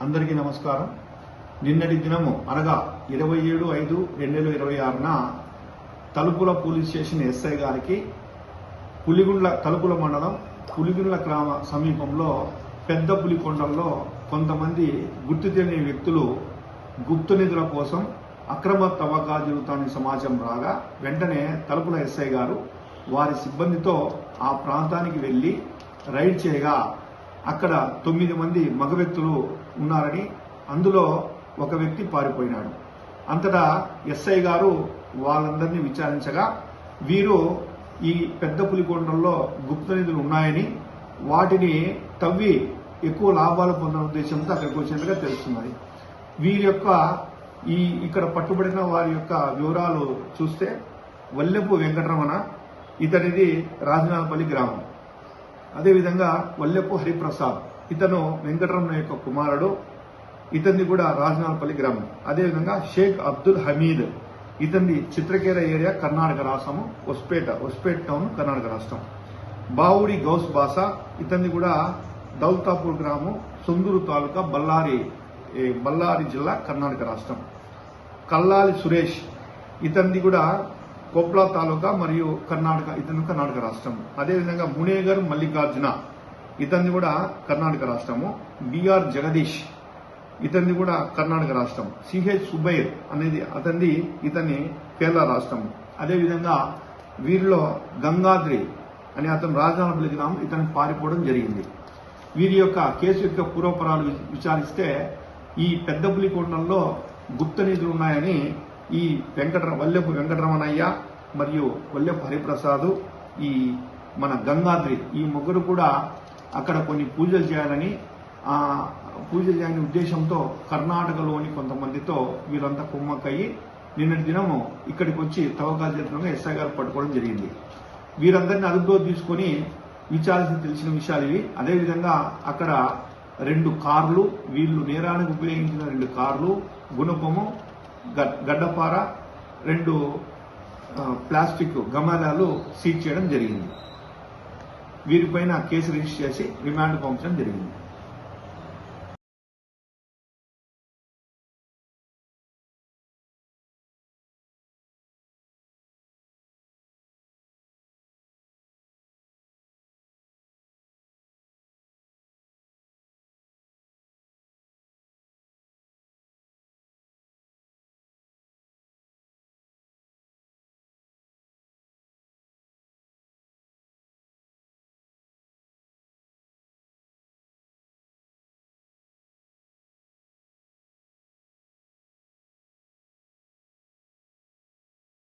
అందరికీ నమస్కారం. నిన్నటి దినము అనగా 27/5/2026న తలుపుల పోలీస్ స్టేషన్ ఎస్ఐ గారికి పులిగుండ్ల తలుపుల మండలం పులిగుండ్ల గ్రామ సమీపంలో పెద్ద పులికొండల్లో కొంతమంది గుర్తు తెలియని వ్యక్తులు గుప్త నిధుల కోసం అక్రమ తవ్వకా జరుగుతాని సమాచారం రాగా వెంటనే తలుపుల ఎస్ఐ గారు వారి సిబ్బందితో ఆ ప్రాంతానికి వెళ్లి రైడ్ చేయగా అక్కడ 9 మంది మగ వ్యక్తులు ఉన్నారని, అందులో ఒక వ్యక్తి పారిపోయినాడు. అంతటా ఎస్ఐ గారు వాళ్ళందరినీ విచారించగా వీరు ఈ పెద్ద పులికొండల్లో గుప్త నిధులు ఉన్నాయని, వాటిని తవ్వి ఎక్కువ లాభాలు పొందిన ఉద్దేశంతో అక్కడికి వచ్చినట్టుగా తెలుస్తున్నది. వీరి యొక్క ఇక్కడ పట్టుబడిన వారి యొక్క వివరాలు చూస్తే వల్లెపు వెంకటరమణ, ఇతనిది రాజనాలపల్లి గ్రామం. అదేవిధంగా వల్లెపు హరిప్రసాద్, ఇతను వెంకటరమణ యొక్క కుమారుడు, ఇతన్ని కూడా రాజనాలపల్లి గ్రామం. అదేవిధంగా షేక్ అబ్దుల్ హమీద్, ఇతన్ని చిత్రకేర ఏరియా కర్ణాటక రాష్ట్రము, ఒస్పేట్ టౌన్ కర్ణాటక రాష్ట్రం. బావుడి గౌస్ బాసా, ఇతన్ని కూడా దౌల్తాపూర్ గ్రామం, సొందూరు తాలూకా, బళ్ళారి జిల్లా కర్ణాటక రాష్ట్రం. కల్లాలి సురేష్, ఇతన్ని కూడా కొప్లా తాలూకా మరియు ఇతను కర్ణాటక రాష్ట్రం. అదేవిధంగా మునేగర్ మల్లికార్జున, ఇతన్ని కూడా కర్ణాటక రాష్ట్రము. బిఆర్ జగదీష్, ఇతన్ని కూడా కర్ణాటక రాష్ట్రం. సిహెచ్ సుబైర్ అనేది ఇతన్ని కేరళ రాష్ట్రం. అదేవిధంగా వీరిలో గంగాద్రి అనే అతను రాజనాలపల్లి గ్రామం, ఇతను పారిపోవడం జరిగింది. వీరి యొక్క కేసు యొక్క పూర్వపరాలు విచారిస్తే ఈ పెద్ద పులికొండల్లో గుప్త నిధులు ఉన్నాయని ఈ వల్లెపు వెంకటరమణయ్య మరియు వల్లెపు హరిప్రసాద్, ఈ మన గంగాద్రి, ఈ ముగ్గురు కూడా అక్కడ కొన్ని పూజలు చేయాలని ఉద్దేశంతో కర్ణాటకలోని కొంతమందితో వీరంతా కుమ్మక్కయ్యి నిన్నటి దినము ఇక్కడికి వచ్చి తవ్వకాలు చేతులుగా ఎస్ఐ గారు పట్టుకోవడం జరిగింది. వీరందరినీ అదుపులో తీసుకుని విచారించి తెలిసిన విషయాలు ఇవి. అదేవిధంగా అక్కడ 2 కార్లు, వీళ్ళు నేరానికి ఉపయోగించిన 2 కార్లు, గుణపము, గడ్డపార, 2 ప్లాస్టిక్ గమాలాలు సీజ్ చేయడం జరిగింది. వీరిపైన కేసు రిజిస్టర్ చేసి రిమాండ్ పంపించడం జరిగింది.